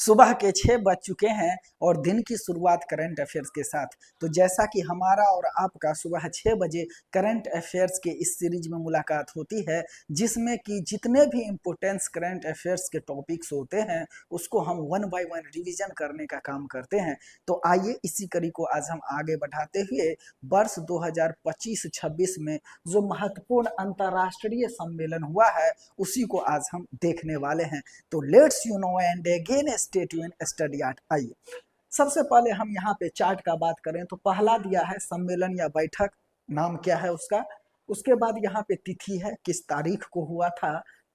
सुबह के 6 बज चुके हैं और दिन की शुरुआत करंट अफेयर्स के साथ। तो जैसा कि हमारा और आपका सुबह 6 बजे करंट अफेयर्स के इस सीरीज में मुलाकात होती है, जिसमें कि जितने भी इम्पोर्टेंस करंट अफेयर्स के टॉपिक्स होते हैं उसको हम वन बाय वन रिवीजन करने का काम करते हैं। तो आइए इसी कड़ी को आज हम आगे बढ़ाते हुए वर्ष 2025-26 में जो महत्वपूर्ण अंतर्राष्ट्रीय सम्मेलन हुआ है उसी को आज हम देखने वाले हैं। तो let's you know and again stay tuned, study art. आइए सबसे पहले हम यहाँ पे चार्ट का बात करें तो पहला दिया है सम्मेलन या बैठक, नाम क्या है उसका। उसके बाद यहाँ पे तिथि है, किस तारीख को हुआ था,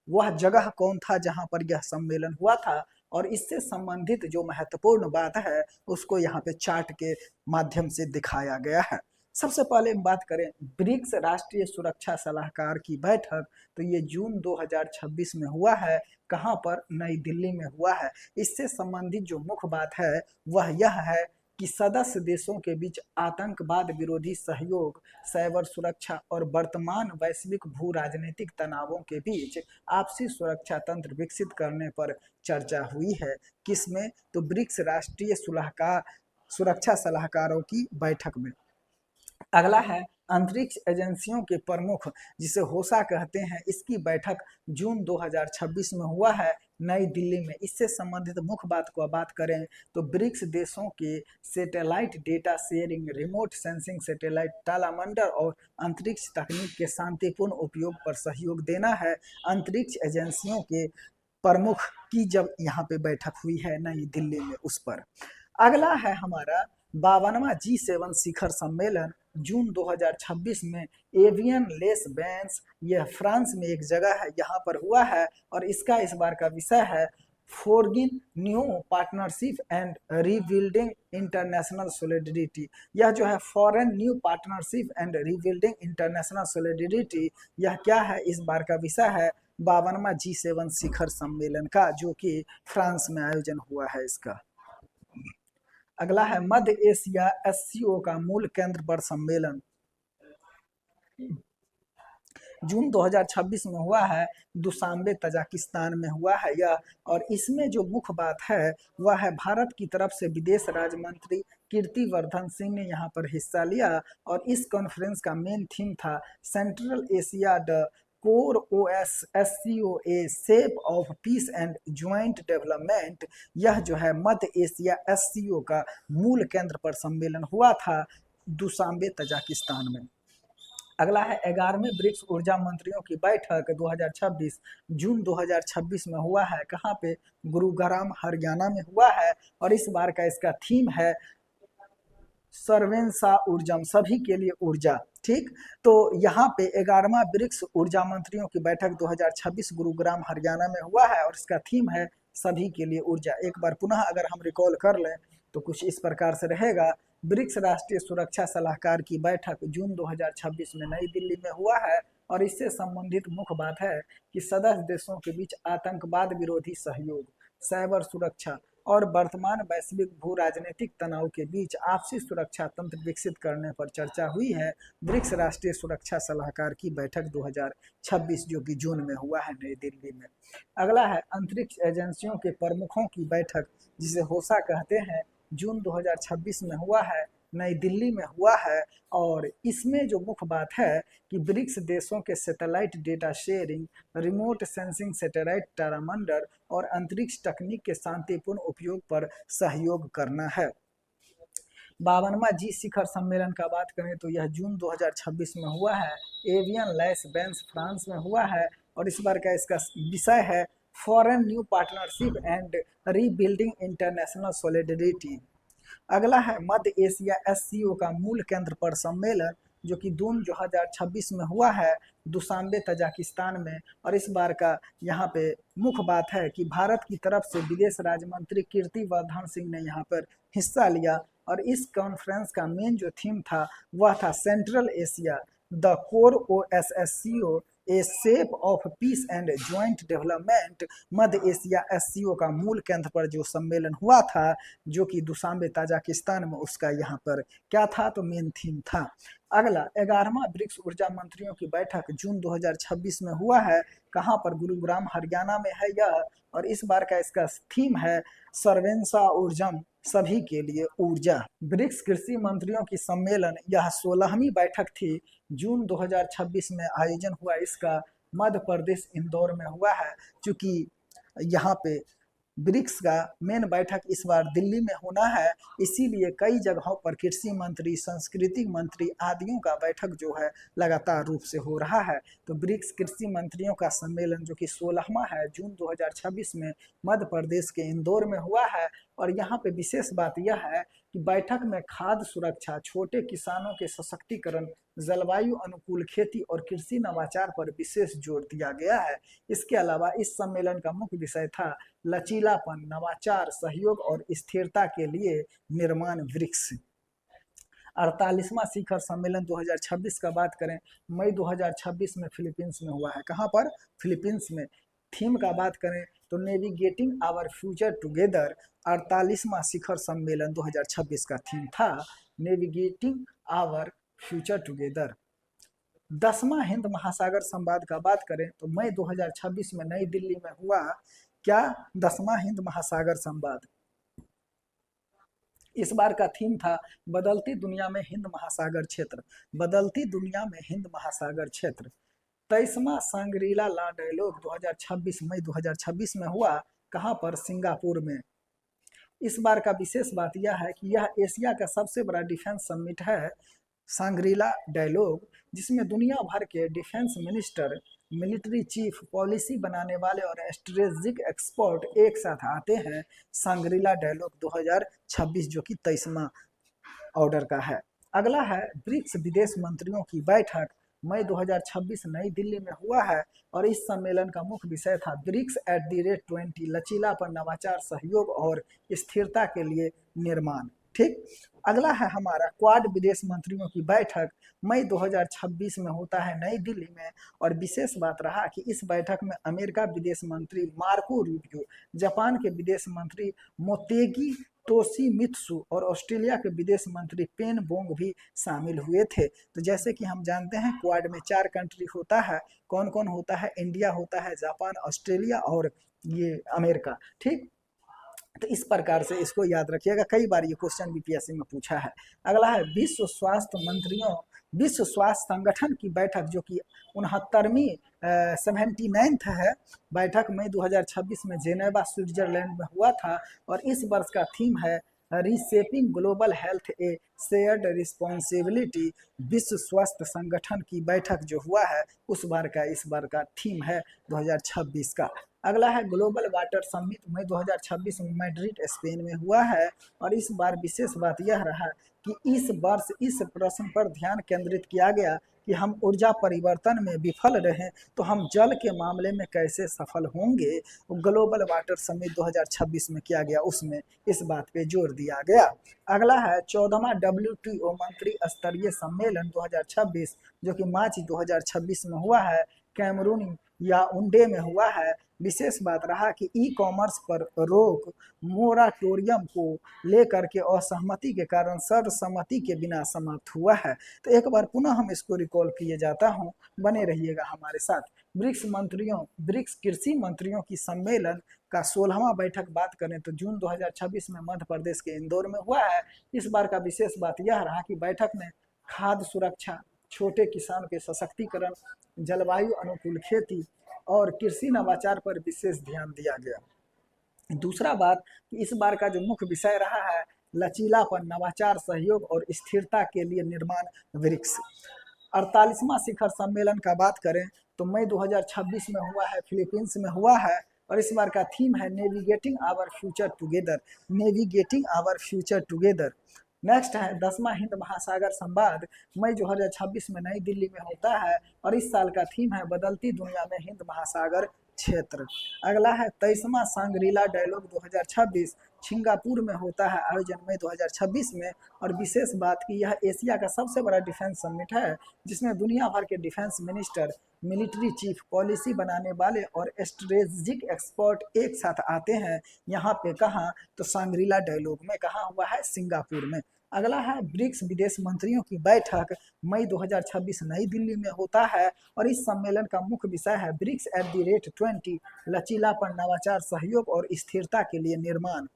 वह जगह कौन था जहाँ पर यह सम्मेलन हुआ था, और इससे संबंधित जो महत्वपूर्ण बात है उसको यहाँ पे चार्ट के माध्यम से दिखाया गया है। सबसे पहले हम बात करें ब्रिक्स राष्ट्रीय सुरक्षा सलाहकार की बैठक, तो ये जून 2026 में हुआ है। कहाँ पर? नई दिल्ली में हुआ है। इससे संबंधित जो मुख्य बात है वह यह है कि सदस्य देशों के बीच आतंकवाद विरोधी सहयोग, साइबर सुरक्षा और वर्तमान वैश्विक भू राजनीतिक तनावों के बीच आपसी सुरक्षा तंत्र विकसित करने पर चर्चा हुई है। किसमें? तो ब्रिक्स राष्ट्रीय सुरक्षा सलाहकारों की बैठक में। अगला है अंतरिक्ष एजेंसियों के प्रमुख, जिसे होसा कहते हैं, इसकी बैठक जून 2026 में हुआ है नई दिल्ली में। इससे संबंधित मुख्य बात को बात करें तो ब्रिक्स देशों के satellite data sharing, remote sensing, satellite तालामंडल और अंतरिक्ष तकनीक के शांतिपूर्ण उपयोग पर सहयोग देना है। अंतरिक्ष एजेंसियों के प्रमुख की जब यहाँ पे बैठक हुई है नई दिल्ली में, उस पर। अगला है हमारा 52वां G7 शिखर सम्मेलन जून 2026 में एवियन लेस बेंस, यह फ्रांस में एक जगह है, यहाँ पर हुआ है। और इसका इस बार का विषय है foreign new partnership and rebuilding international solidarity. यह जो है foreign new partnership and rebuilding international solidarity, यह क्या है? इस बार का विषय है 52वां G7 शिखर सम्मेलन का, जो कि फ्रांस में आयोजन हुआ है इसका। अगला है मध्य एशिया SCO का मूल केंद्र पर सम्मेलन, जून 2026 में हुआ है, दुशांबे तजाकिस्तान में हुआ है यह। और इसमें जो मुख्य बात है वह है भारत की तरफ से विदेश राज्य मंत्री कीर्तिवर्धन सिंह ने यहाँ पर हिस्सा लिया। और इस कॉन्फ्रेंस का मेन थीम था central Asia the core OSCO A shape of peace and joint development. यह जो है मध्य एशिया SCO का मूल केंद्र पर सम्मेलन हुआ था दुशांबे तजाकिस्तान में। अगला है 11वें ब्रिक्स ऊर्जा मंत्रियों की बैठक 2026 जून 2026 में हुआ है। कहाँ पे? गुरुग्राम हरियाणा में हुआ है। और इस बार का इसका थीम है सर्वेंसा ऊर्जम, सभी के लिए ऊर्जा। ठीक, तो यहाँ पे 11वां ब्रिक्स ऊर्जा मंत्रियों की बैठक 2026 गुरुग्राम हरियाणा में हुआ है और इसका थीम है सभी के लिए ऊर्जा। एक बार पुनः अगर हम रिकॉल कर लें तो कुछ इस प्रकार से रहेगा। ब्रिक्स राष्ट्रीय सुरक्षा सलाहकार की बैठक जून 2026 में नई दिल्ली में हुआ है। और इससे संबंधित मुख्य बात है कि सदस्य देशों के बीच आतंकवाद विरोधी सहयोग, साइबर सुरक्षा और वर्तमान वैश्विक भू राजनीतिक तनाव के बीच आपसी सुरक्षा तंत्र विकसित करने पर चर्चा हुई है। ब्रिक्स राष्ट्रीय सुरक्षा सलाहकार की बैठक 2026 जो कि जून में हुआ है नई दिल्ली में। अगला है अंतरिक्ष एजेंसियों के प्रमुखों की बैठक, जिसे होसा कहते हैं, जून 2026 में हुआ है, नई दिल्ली में हुआ है। और इसमें जो मुख्य बात है कि ब्रिक्स देशों के satellite data sharing, remote sensing, satellite तारामंडल और अंतरिक्ष तकनीक के शांतिपूर्ण उपयोग पर सहयोग करना है। 52वां G शिखर सम्मेलन का बात करें तो यह जून 2026 में हुआ है, एवियन लेस बेंस फ्रांस में हुआ है। और इस बार का इसका विषय है foreign new partnership and rebuilding international solidarity. अगला है मध्य एशिया SCO का मूल केंद्र पर सम्मेलन, जो कि जून 2026 में हुआ है दुशांबे तजाकिस्तान में। और इस बार का यहाँ पे मुख्य बात है कि भारत की तरफ से विदेश राज्य मंत्री कीर्तिवर्धन सिंह ने यहाँ पर हिस्सा लिया। और इस कॉन्फ्रेंस का मेन जो थीम था वह था central Asia the core OSCO A shape of peace and joint development. Madhya Asia SCO का मूल केंद्र पर जो सम्मेलन हुआ था जो कि दुशांबे ताजिकिस्तान में, उसका यहाँ पर क्या था? तो मेन थीम था। अगला 11वां ब्रिक्स ऊर्जा मंत्रियों की बैठक जून 2026 में हुआ है। कहाँ पर? गुरुग्राम हरियाणा में है यह। और इस बार का इसका थीम है सर्वेंसा ऊर्जम, सभी के लिए ऊर्जा। ब्रिक्स कृषि मंत्रियों की सम्मेलन, यह 16वीं बैठक थी, जून 2026 में आयोजन हुआ। इसका मध्य प्रदेश इंदौर में हुआ है। चूंकि यहाँ पे ब्रिक्स का मेन बैठक इस बार दिल्ली में होना है, इसीलिए कई जगहों पर कृषि मंत्री, सांस्कृतिक मंत्री आदियों का बैठक जो है लगातार रूप से हो रहा है। तो ब्रिक्स कृषि मंत्रियों का सम्मेलन जो कि 16वां है, जून 2026 में मध्य प्रदेश के इंदौर में हुआ है। और यहाँ पे विशेष बात यह है कि बैठक में खाद्य सुरक्षा, छोटे किसानों के सशक्तिकरण, जलवायु अनुकूल खेती और कृषि नवाचार पर विशेष जोर दिया गया है। इसके अलावा इस सम्मेलन का मुख्य विषय था लचीलापन, नवाचार, सहयोग और स्थिरता के लिए निर्माण। ब्रिक्स 48वां शिखर सम्मेलन 2026 का बात करें, मई 2026 में फिलीपींस में हुआ है। कहाँ पर? फिलीपींस में। थीम का बात करें तो नेविगेटिंग आवर फ्यूचर टुगेदर। 48वां शिखर सम्मेलन 2026 का थीम था नेविगेटिंग आवर फ्यूचर टुगेदर। 10वां हिंद महासागर संवाद का बात करें तो मई 2026 में नई दिल्ली में हुआ। क्या? 10वां हिंद महासागर संवाद। इस बार का थीम था बदलती दुनिया में हिंद महासागर क्षेत्र, बदलती दुनिया में हिंद महासागर क्षेत्र। 23वां सांग्रीला ला डायलॉग 2026 मई 2026 में हुआ। कहाँ पर? सिंगापुर में। इस बार का विशेष बात यह है कि यह एशिया का सबसे बड़ा डिफेंस समिट है, सांग्रीला डायलॉग, जिसमें दुनिया भर के defence minister, military chief, policy बनाने वाले और स्ट्रेटेजिक एक्सपर्ट एक साथ आते हैं। सांग्रीला डायलॉग 2026 जो कि 23वां ऑर्डर का है। अगला है ब्रिक्स विदेश मंत्रियों की बैठक, मई 2026 नई दिल्ली में हुआ है। और इस सम्मेलन का मुख्य विषय था ब्रिक्स @20, लचीलापन, नवाचार, सहयोग और स्थिरता के लिए निर्माण। ठीक। अगला है हमारा क्वाड विदेश मंत्रियों की बैठक, मई 2026 में होता है नई दिल्ली में। और विशेष बात रहा कि इस बैठक में अमेरिका विदेश मंत्री मार्को रूबियो, जापान के विदेश मंत्री मोतेगी तोशिमित्सु और ऑस्ट्रेलिया के विदेश मंत्री पेन बोंग भी शामिल हुए थे। तो जैसे कि हम जानते हैं क्वाड में 4 कंट्री होता है। कौन कौन होता है? इंडिया होता है, जापान, ऑस्ट्रेलिया और ये अमेरिका। ठीक। तो इस प्रकार से इसको याद रखिएगा, कई बार ये क्वेश्चन बीपीएससी में पूछा है। अगला है विश्व स्वास्थ्य संगठन की बैठक जो कि 69वीं 79th है बैठक, मई 2026 में जेनेवा स्विट्जरलैंड में हुआ था। और इस वर्ष का थीम है रीशेपिंग ग्लोबल हेल्थ, ए शेयर्ड रिस्पॉन्सिबिलिटी। विश्व स्वास्थ्य संगठन की बैठक जो हुआ है उस बार का इस बार का थीम है 2026 का। अगला है ग्लोबल वाटर समिट, मई 2026 में मैड्रिड स्पेन में हुआ है। और इस बार विशेष बात यह रहा कि इस वर्ष इस प्रश्न पर ध्यान केंद्रित किया गया कि हम ऊर्जा परिवर्तन में विफल रहे तो हम जल के मामले में कैसे सफल होंगे। ग्लोबल वाटर समिट 2026 में किया गया, उसमें इस बात पे जोर दिया गया। अगला है 14वां WTO मंत्री स्तरीय सम्मेलन 2026 जो कि मार्च 2026 में हुआ है, कैमरून याओंडे में हुआ है। विशेष बात रहा कि ई कॉमर्स पर रोक मोराटोरियम को लेकर के असहमति के कारण सर्वसम्मति के बिना समाप्त हुआ है। तो एक बार पुनः हम इसको रिकॉल किए जाता हूँ, बने रहिएगा हमारे साथ। ब्रिक्स कृषि मंत्रियों की सम्मेलन का 16वां बैठक बात करें तो जून 2026 में मध्य प्रदेश के इंदौर में हुआ है। इस बार का विशेष बात यह रहा कि बैठक में खाद्य सुरक्षा, छोटे किसान के सशक्तिकरण, जलवायु अनुकूल खेती और कृषि नवाचार पर विशेष ध्यान दिया गया। दूसरा बात कि इस बार का जो मुख्य विषय रहा है लचीलापन, नवाचार, सहयोग और स्थिरता के लिए निर्माण। ब्रिक्स 48वां शिखर सम्मेलन का बात करें तो मई 2026 में हुआ है, फिलीपींस में हुआ है। और इस बार का थीम है navigating our future together, navigating our future together. Next है 10वां हिंद महासागर संवाद, मई 2026 में नई दिल्ली में होता है। और इस साल का थीम है बदलती दुनिया में हिंद महासागर क्षेत्र। अगला है 23वां सांग्रीला डायलॉग 2026, सिंगापुर में होता है आयोजन मई 2026 में। और विशेष बात की यह एशिया का सबसे बड़ा डिफेंस समिट है जिसमें दुनिया भर के defence minister, military chief, policy बनाने वाले और स्ट्रेटेजिक एक्सपर्ट एक साथ आते हैं। यहाँ पे कहाँ? तो सांग्रीला डायलॉग में। कहाँ हुआ है? सिंगापुर में। अगला है ब्रिक्स विदेश मंत्रियों की बैठक मई 2026 नई दिल्ली में होता है और इस सम्मेलन का मुख्य विषय है ब्रिक्स @20 लचीलापन, नवाचार, सहयोग और स्थिरता के लिए निर्माण।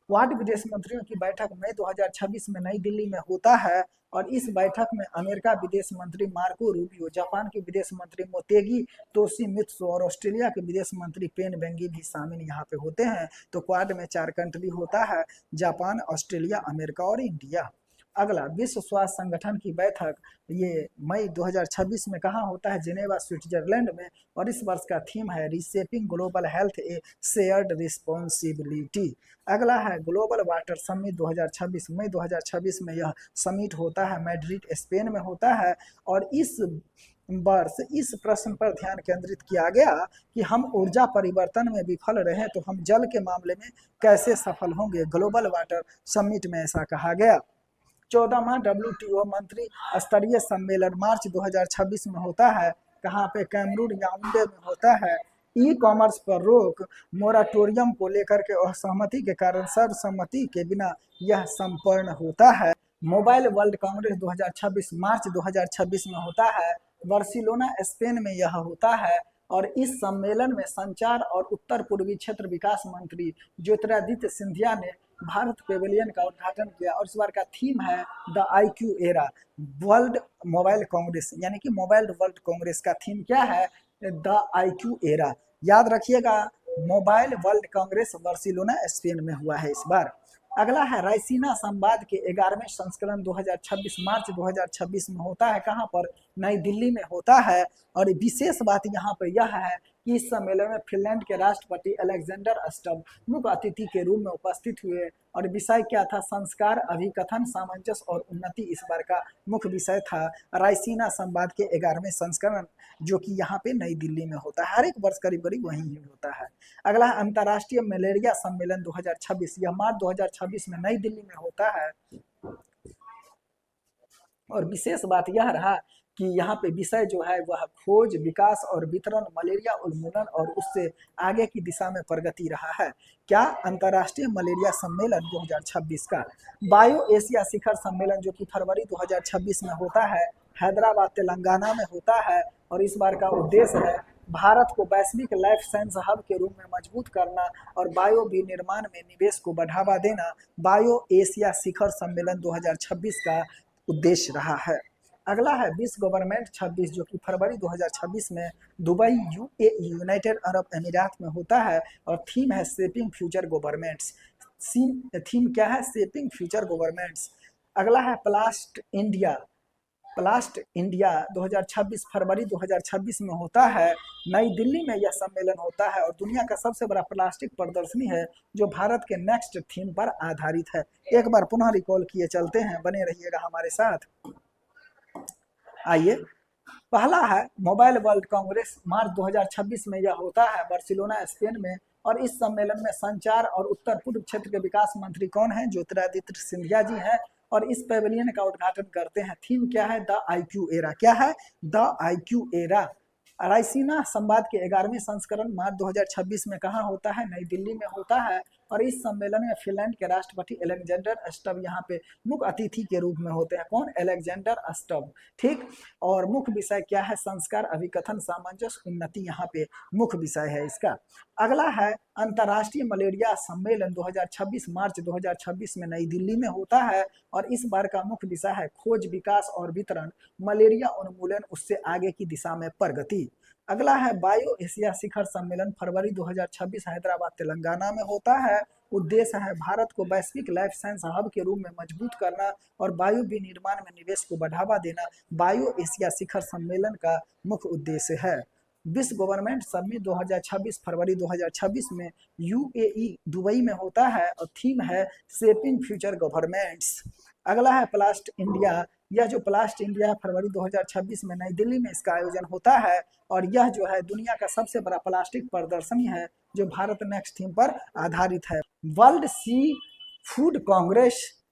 क्वाड विदेश मंत्रियों की बैठक मई 2026 में नई दिल्ली में होता है और इस बैठक में अमेरिका विदेश मंत्री मार्को रूबियो, जापान के विदेश मंत्री मोतेगी तोशिमित्सु और ऑस्ट्रेलिया के विदेश मंत्री पेन बेंगी भी शामिल यहाँ पे होते हैं। तो क्वाड में 4 कंट्री होता है, जापान, ऑस्ट्रेलिया, अमेरिका और इंडिया। अगला विश्व स्वास्थ्य संगठन की बैठक ये मई 2026 में कहाँ होता है? जिनेवा, स्विट्जरलैंड में और इस वर्ष का थीम है रिशेपिंग ग्लोबल हेल्थ ए शेयर्ड रिस्पॉन्सिबिलिटी। अगला है ग्लोबल वाटर समिट 2026 मई 2026 में यह समिट होता है, मैड्रिड स्पेन में होता है और इस वर्ष इस प्रश्न पर ध्यान केंद्रित किया गया कि हम ऊर्जा परिवर्तन में विफल रहे तो हम जल के मामले में कैसे सफल होंगे। ग्लोबल वाटर समिट में ऐसा कहा गया। 14वां WTO मंत्री स्तरीय सम्मेलन मार्च 2026 में होता है, कहाँ पे? कैमरून, याओंडे में होता है। ई कॉमर्स पर रोक मोराटोरियम को लेकर के असहमति के कारण सर्वसम्मति के बिना यह संपन्न होता है। मोबाइल वर्ल्ड कांग्रेस 2026 मार्च 2026 में होता है, बार्सिलोना स्पेन में यह होता है और इस सम्मेलन में संचार और उत्तर पूर्वी क्षेत्र विकास मंत्री ज्योतिरादित्य सिंधिया ने भारत पेवेलियन का उद्घाटन किया और इस बार का थीम है the IQ era world mobile Congress, यानी कि मोबाइल वर्ल्ड कांग्रेस का थीम क्या है? The IQ era. याद रखिएगा, mobile world Congress Barcelona Spain में हुआ है इस बार। अगला है रायसीना संवाद के 11वें संस्करण 2026 मार्च 2026 में होता है, कहाँ पर? नई दिल्ली में होता है और विशेष बात यहाँ पर यह है कि इस सम्मेलन में फिनलैंड के राष्ट्रपति अलेक्जेंडर स्टब मुख्य अतिथि के रूप में उपस्थित हुए और विषय क्या था? संस्कार, अभिकथन, सामंजस्य और उन्नति इस बार का मुख्य विषय था। रायसीना संवाद के 11वें संस्करण जो कि यहाँ पे नई दिल्ली में होता है, हर एक वर्ष करीब करीब वहीं ही होता है। अगला है अंतर्राष्ट्रीय मलेरिया सम्मेलन 2026, यह मार्च 2026 में नई दिल्ली में होता है और विशेष बात यह रहा कि यहाँ पे विषय जो है वह खोज, विकास और वितरण, मलेरिया उन्मूलन और उससे आगे की दिशा में प्रगति रहा है। क्या? अंतर्राष्ट्रीय मलेरिया सम्मेलन 2026 का। बायो एशिया शिखर सम्मेलन जो कि फरवरी 2026 में होता है, हैदराबाद तेलंगाना में होता है और इस बार का उद्देश्य है भारत को वैश्विक लाइफ साइंस हब के रूप में मजबूत करना और बायो विनिर्माण में निवेश को बढ़ावा देना। बायो एशिया शिखर सम्मेलन 2026 का उद्देश्य रहा है। अगला है विश्व गवर्नमेंट 26 जो कि फरवरी 2026 में दुबई UAE यूनाइटेड अरब अमीरात में होता है और थीम है शेपिंग फ्यूचर गवर्नमेंट्स। थीम क्या है? Shaping future governments. अगला है प्लास्ट इंडिया 2026 फरवरी 2026 में होता है, नई दिल्ली में यह सम्मेलन होता है और दुनिया का सबसे बड़ा प्लास्टिक प्रदर्शनी है जो भारत के नेक्स्ट थीम पर आधारित है। एक बार पुनः रिकॉल किए चलते हैं, बने रहिएगा हमारे साथ। आइए, पहला है मोबाइल वर्ल्ड कांग्रेस मार्च 2026 में यह होता है बार्सिलोना स्पेन में और इस सम्मेलन में संचार और उत्तर पूर्व क्षेत्र के विकास मंत्री कौन है? ज्योतिरादित्य सिंधिया जी हैं और इस पेवेलियन का उद्घाटन करते हैं। थीम क्या है? The IQ era. क्या है? The IQ era. रायसीना संवाद के 11वें संस्करण मार्च 2026 में कहाँ होता है? नई दिल्ली में होता है और इस सम्मेलन में फिनलैंड के राष्ट्रपति अलेक्जेंडर स्टब यहाँ पे मुख्य अतिथि के रूप में होते हैं। कौन? Alexander Stubb. ठीक, और मुख्य विषय क्या है? संस्कार, अभिकथन, सामंजस्य, उन्नति यहाँ पे मुख्य विषय है इसका। अगला है अंतर्राष्ट्रीय मलेरिया सम्मेलन 2026 मार्च 2026 में नई दिल्ली में होता है और इस बार का मुख्य विषय है खोज, विकास और वितरण, मलेरिया उन्मूलन, उससे आगे की दिशा में प्रगति। अगला है बायो एशिया शिखर सम्मेलन फरवरी 2026 हैदराबाद तेलंगाना में होता है। उद्देश्य है भारत को वैश्विक लाइफ साइंस हब के रूप में मजबूत करना और वायु विनिर्माण में निवेश को बढ़ावा देना। बायो एशिया शिखर सम्मेलन का मुख्य उद्देश्य है। विश्व गवर्नमेंट समिट 2026 फरवरी 2026 में UAE दुबई में होता है और थीम है शेपिंग फ्यूचर गवर्नमेंट्स। अगला है प्लास्ट इंडिया। यह जो प्लास्ट इंडिया है फरवरी 2026 में नई दिल्ली में इसका आयोजन होता है और यह जो है दुनिया का सबसे बड़ा प्लास्टिक प्रदर्शनी है जो भारत नेक्स्ट थीम पर आधारित है। वर्ल्ड सी फूड कांग्रेस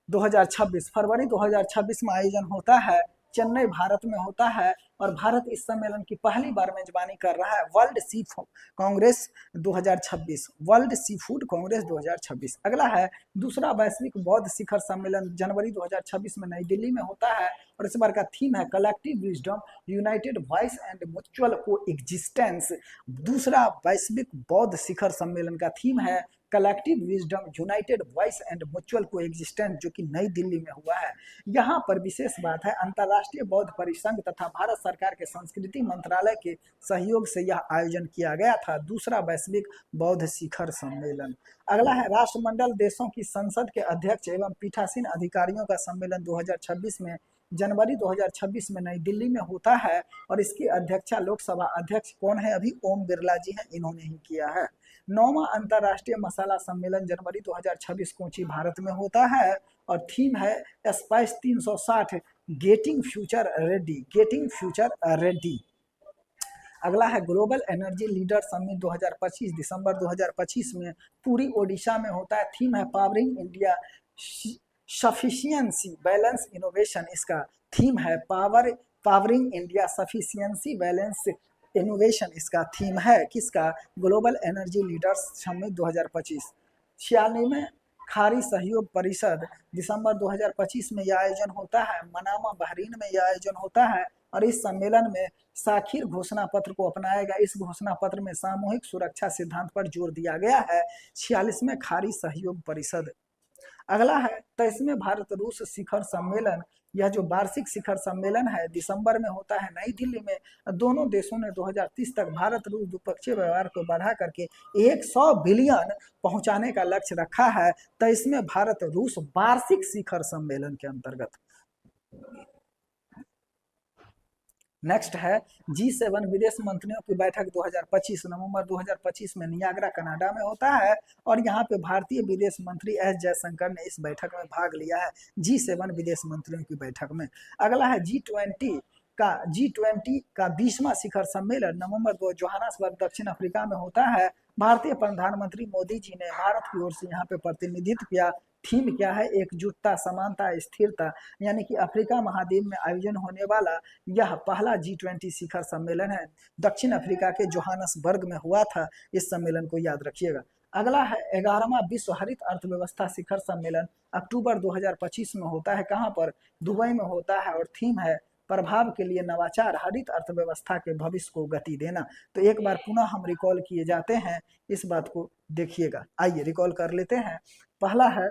2026 फरवरी 2026 में आयोजन होता है। चेन्नई भारत में होता है और भारत इस सम्मेलन की पहली बार मेजबानी कर रहा है। वर्ल्ड सी Congress 2026, world sea food Congress 2026। अगला है दूसरा वैश्विक बौद्ध शिखर सम्मेलन जनवरी 2026 में नई दिल्ली में होता है और इस बार का थीम है collective wisdom united voice and mutual को एग्जिस्टेंस। दूसरा वैश्विक बौद्ध शिखर सम्मेलन का थीम है collective wisdom united voice and mutual को एग्जिस्टेंस, जो कि नई दिल्ली में हुआ है। यहाँ पर विशेष बात है अंतर्राष्ट्रीय बौद्ध परिसंघ तथा भारत सरकार के संस्कृति मंत्रालय के सहयोग से यह आयोजन किया गया था। दूसरा वैश्विक बौद्ध शिखर सम्मेलन। अगला है राष्ट्रमंडल देशों की संसद के अध्यक्ष एवं पीठासीन अधिकारियों का सम्मेलन 2026 में जनवरी 2026 में नई दिल्ली में होता है और इसकी अध्यक्षता लोकसभा अध्यक्ष कौन है? अभी ओम बिरला जी हैं, इन्होंने ही किया है। 9वां अंतर्राष्ट्रीय मसाला सम्मेलन जनवरी 2026 कोची भारत में होता है और थीम है spice 360 getting future ready, getting future ready. अगला है ग्लोबल एनर्जी लीडर समिट 2025 दिसंबर 2025 में पूरी ओडिशा में होता है। थीम है powering India sufficiency balance innovation. इसका थीम है powering India sufficiency balance innovation. इसका थीम है किसका? Global energy leaders summit 2025। 96वें खाड़ी सहयोग परिषद दिसंबर 2025 में यह आयोजन होता है। मनामा बहरीन में यह आयोजन होता है और इस सम्मेलन में साखिर घोषणा पत्र को अपनाएगा। इस घोषणा पत्र में सामूहिक सुरक्षा सिद्धांत पर जोर दिया गया है। 46वें खाड़ी सहयोग परिषद। अगला है 23वें भारत रूस शिखर सम्मेलन। यह जो वार्षिक शिखर सम्मेलन है दिसंबर में होता है नई दिल्ली में। दोनों देशों ने 2030 तक भारत रूस द्विपक्षीय व्यवहार को बढ़ा करके 100 बिलियन पहुंचाने का लक्ष्य रखा है। 23वें भारत रूस वार्षिक शिखर सम्मेलन के अंतर्गत। नेक्स्ट है G7 विदेश मंत्रियों की बैठक 2025 नवंबर 2025 में नियाग्रा कनाडा में होता है और यहाँ पे भारतीय विदेश मंत्री एस जयशंकर ने इस बैठक में भाग लिया है। G7 विदेश मंत्रियों की बैठक में। अगला है G20 का 20वां शिखर सम्मेलन नवंबर 2 जोहान्सबर्ग दक्षिण अफ्रीका में होता है। भारतीय प्रधानमंत्री मोदी जी ने भारत की ओर से यहाँ पे प्रतिनिधित्व किया। थीम क्या है? एकजुटता, समानता, स्थिरता, यानी कि अफ्रीका महाद्वीप में आयोजन होने वाला यह पहला G20 शिखर सम्मेलन है। दक्षिण अफ्रीका के जोहान्सबर्ग में हुआ था। इस सम्मेलन को याद रखिएगा। अगला है 11वां विश्व हरित अर्थव्यवस्था शिखर सम्मेलन अक्टूबर 2025 में होता है। कहाँ पर? दुबई में होता है और थीम है प्रभाव के लिए नवाचार, हरित अर्थव्यवस्था के भविष्य को गति देना। तो एक बार पुनः हम रिकॉल किए जाते हैं, इस बात को देखिएगा। आइए रिकॉल कर लेते हैं। पहला है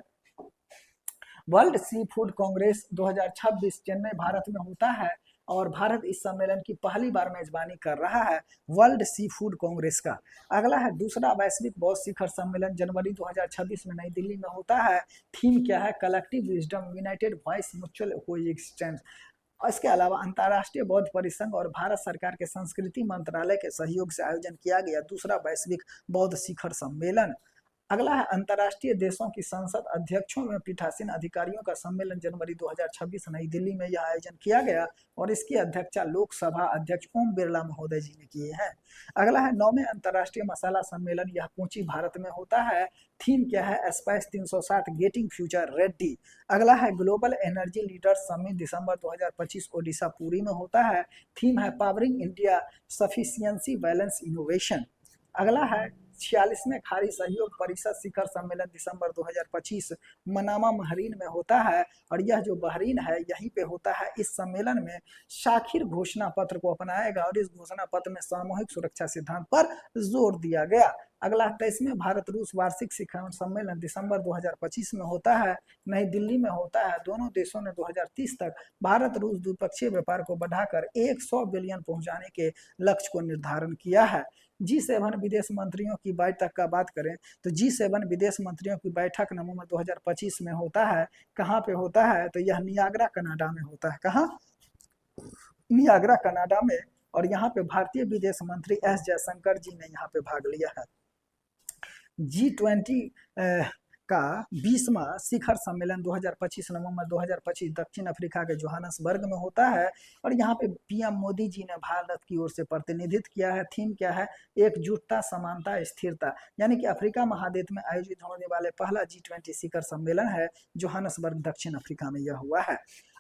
world sea food Congress 2026 Chennai Bharat में होता है और भारत इस सम्मेलन की पहली बार मेजबानी कर रहा है वर्ल्ड सी फूड कांग्रेस का। अगला है दूसरा वैश्विक बौद्ध शिखर सम्मेलन जनवरी 2026 में नई दिल्ली में होता है। थीम क्या है? Collective wisdom united voice mutual coexistence. इसके अलावा अंतर्राष्ट्रीय बौद्ध परिसंघ और भारत सरकार के संस्कृति मंत्रालय के सहयोग से आयोजन किया गया दूसरा वैश्विक बौद्ध शिखर सम्मेलन। अगला है अंतर्राष्ट्रीय देशों की संसद अध्यक्षों में पीठासीन अधिकारियों का सम्मेलन जनवरी 2026 नई दिल्ली में यह आयोजन किया गया और इसकी अध्यक्षता लोकसभा अध्यक्ष ओम बिरला महोदय जी ने किए हैं। अगला है 9वें अंतर्राष्ट्रीय मसाला सम्मेलन, यह कोची भारत में होता है। थीम क्या है? Spice 360 getting future ready. अगला है ग्लोबल एनर्जी लीडर्स समिट दिसंबर 2025 ओडिशा पुरी में होता है। थीम है powering India sufficiency balance innovation. अगला है 46वें खाड़ी सहयोग परिषद शिखर सम्मेलन दिसंबर 2025 मनामा बहरीन में होता है और यह जो बहरीन है यहीं पे होता है। इस सम्मेलन में साखिर घोषणा पत्र को अपनाएगा और इस घोषणा पत्र में सामूहिक सुरक्षा सिद्धांत पर जोर दिया गया। अगला 23वें भारत रूस वार्षिक शिखर सम्मेलन दिसंबर 2025 में होता है, नई दिल्ली में होता है। दोनों देशों ने 2030 तक भारत रूस द्विपक्षीय व्यापार को बढ़ाकर 100 बिलियन पहुंचाने के लक्ष्य को निर्धारण किया है। G7 विदेश मंत्रियों की बैठक का बात करें तो G7 विदेश मंत्रियों की बैठक नवंबर 2025 में होता है। कहाँ पे होता है? तो यह नियाग्रा कनाडा में होता है। कहाँ? नियाग्रा कनाडा में। और यहाँ पे भारतीय विदेश मंत्री एस जयशंकर जी ने यहाँ पे भाग लिया है। G20 का 20वां शिखर सम्मेलन 2025 नवंबर 2025 दक्षिण अफ्रीका के जोहान्सबर्ग में होता है और यहाँ पे पीएम मोदी जी ने भारत की ओर से प्रतिनिधित्व किया है। थीम क्या है? एकजुटता, समानता, स्थिरता, यानी कि अफ्रीका महाद्वीप में आयोजित होने वाले पहला G20 शिखर सम्मेलन है। जोहान्सबर्ग दक्षिण अफ्रीका में यह हुआ है।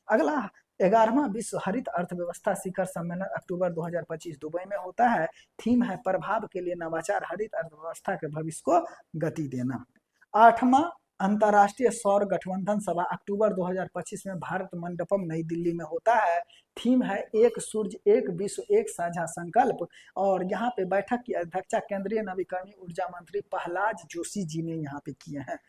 अगला 11वां विश्व हरित अर्थव्यवस्था शिखर सम्मेलन अक्टूबर 2025 दुबई में होता है। थीम है प्रभाव के लिए नवाचार, हरित अर्थव्यवस्था के भविष्य को गति देना। 8वां अंतर्राष्ट्रीय सौर गठबंधन सभा अक्टूबर 2025 में भारत मंडपम नई दिल्ली में होता है। थीम है एक सूर्य, एक विश्व, एक साझा संकल्प। और यहाँ पे बैठक की अध्यक्षता केंद्रीय नवीकरणीय ऊर्जा मंत्री प्रहलाद जोशी जी ने यहाँ पे किए हैं।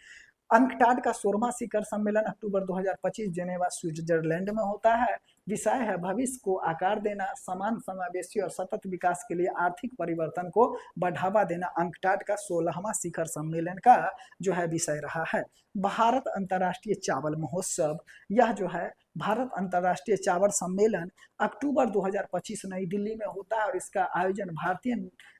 अंकटाड का 16वां शिखर सम्मेलन अक्टूबर 2025 जेनेवा स्विट्जरलैंड में होता है। विषय है भविष्य को आकार देना, समान, समावेशी और सतत विकास के लिए आर्थिक परिवर्तन को बढ़ावा देना। अंकटाड का 16वां शिखर सम्मेलन का जो है विषय रहा है। भारत अंतर्राष्ट्रीय चावल महोत्सव, यह जो है भारत अंतर्राष्ट्रीय चावल सम्मेलन अक्टूबर 2025 नई दिल्ली में होता है और इसका आयोजन भारतीय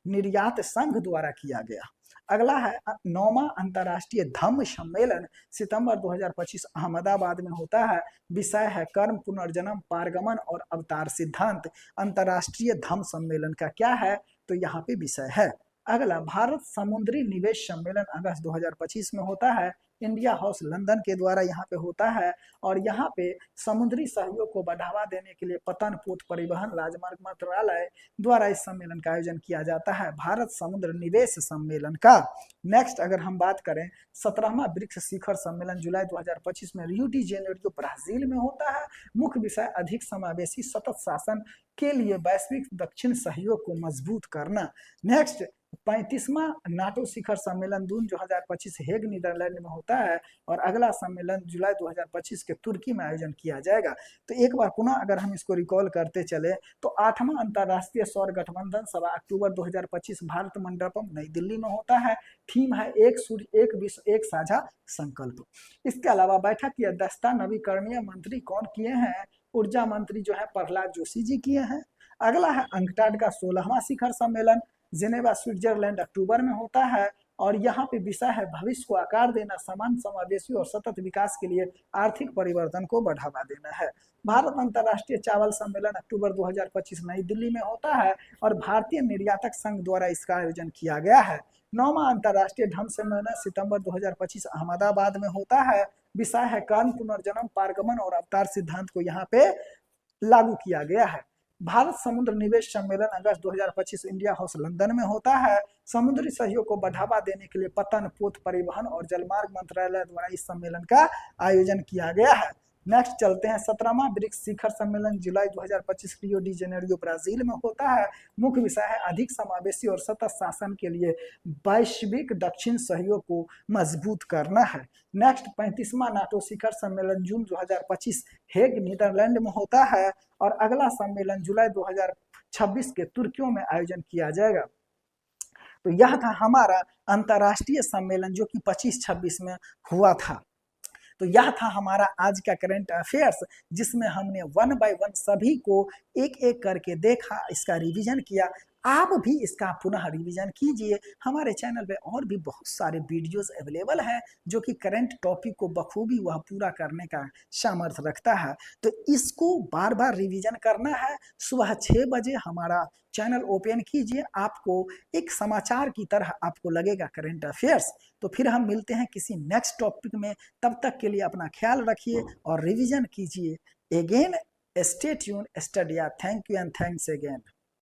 निर्यात संघ द्वारा किया गया। अगला है 9वां अंतर्राष्ट्रीय धम्म सम्मेलन सितंबर 2025 अहमदाबाद में होता है। विषय है कर्म, पुनर्जन्म, पारगमन और अवतार सिद्धांत। अंतर्राष्ट्रीय धम्म सम्मेलन का क्या है, तो यहाँ पे विषय है। अगला भारत समुद्री निवेश सम्मेलन अगस्त 2025 में होता है। इंडिया हाउस लंदन के द्वारा यहाँ पे होता है और यहाँ पे समुद्री सहयोग को बढ़ावा देने के लिए पतन, पोत, परिवहन, राजमार्ग मंत्रालय द्वारा इस सम्मेलन का आयोजन किया जाता है, भारत समुद्र निवेश सम्मेलन का। नेक्स्ट अगर हम बात करें 17वां ब्रिक्स शिखर सम्मेलन जुलाई 2025 में रियो डी जेनेरियो ब्राजील में होता है। मुख्य विषय अधिक समावेशी सतत शासन के लिए वैश्विक दक्षिण सहयोग को मजबूत करना। नेक्स्ट 35वां नाटो शिखर सम्मेलन जून 2025 हेग नीदरलैंड में होता है और अगला सम्मेलन जुलाई 2025 के तुर्की में आयोजन किया जाएगा। तो एक बार पुनः अगर हम इसको रिकॉल करते चले तो 8वां अंतर्राष्ट्रीय सौर गठबंधन सभा अक्टूबर 2025 भारत मंडपम नई दिल्ली में होता है। थीम है एक सूर्य, एक विश्व, एक साझा संकल्प। इसके अलावा बैठक की अध्यक्षता नवीकरणीय मंत्री कौन किए हैं, ऊर्जा मंत्री जो है प्रहलाद जोशी जी किए हैं। अगला है अंकटाड का 16वां शिखर सम्मेलन जेनेवा स्विट्जरलैंड अक्टूबर में होता है और यहाँ पे विषय है भविष्य को आकार देना, समान, समावेशी और सतत विकास के लिए आर्थिक परिवर्तन को बढ़ावा देना है। भारत अंतर्राष्ट्रीय चावल सम्मेलन अक्टूबर 2025 नई दिल्ली में होता है और भारतीय निर्यातक संघ द्वारा इसका आयोजन किया गया है। 9वां अंतर्राष्ट्रीय धम्म सम्मेलन सितंबर 2025 अहमदाबाद में होता है। विषय है कर्म, पुनर्जन्म, पारगमन और अवतार सिद्धांत को यहाँ पे लागू किया गया है। भारत समुद्र निवेश सम्मेलन अगस्त 2025 इंडिया हाउस लंदन में होता है। समुद्री सहयोग को बढ़ावा देने के लिए पतन, पोत, परिवहन और जलमार्ग मंत्रालय द्वारा इस सम्मेलन का आयोजन किया गया है। नेक्स्ट चलते हैं 17वां ब्रिक्स शिखर सम्मेलन जुलाई 2025 रियो डी जेनेरियो ब्राजील में होता है। मुख्य विषय है अधिक समावेशी और सतत शासन के लिए वैश्विक दक्षिण सहयोग को मजबूत करना है। नेक्स्ट 35वां नाटो शिखर सम्मेलन जून 2025 हेग नीदरलैंड में होता है और अगला सम्मेलन जुलाई 2026 के तुर्कियों में आयोजन किया जाएगा। तो यह था हमारा अंतर्राष्ट्रीय सम्मेलन जो कि 25-26 में हुआ था। तो यह था हमारा आज का करंट अफेयर्स जिसमें हमने 1 बाय 1 सभी को एक एक करके देखा, इसका रिवीजन किया। आप भी इसका पुनः रिवीजन कीजिए। हमारे चैनल पे और भी बहुत सारे वीडियोस अवेलेबल हैं जो कि करंट टॉपिक को बखूबी वह पूरा करने का सामर्थ्य रखता है। तो इसको बार बार रिवीजन करना है। सुबह 6 बजे हमारा चैनल ओपन कीजिए, आपको एक समाचार की तरह आपको लगेगा करंट अफेयर्स। तो फिर हम मिलते हैं किसी नेक्स्ट टॉपिक में, तब तक के लिए अपना ख्याल रखिए और रिवीजन कीजिए। Again stay tune, study. Thank you and thanks again.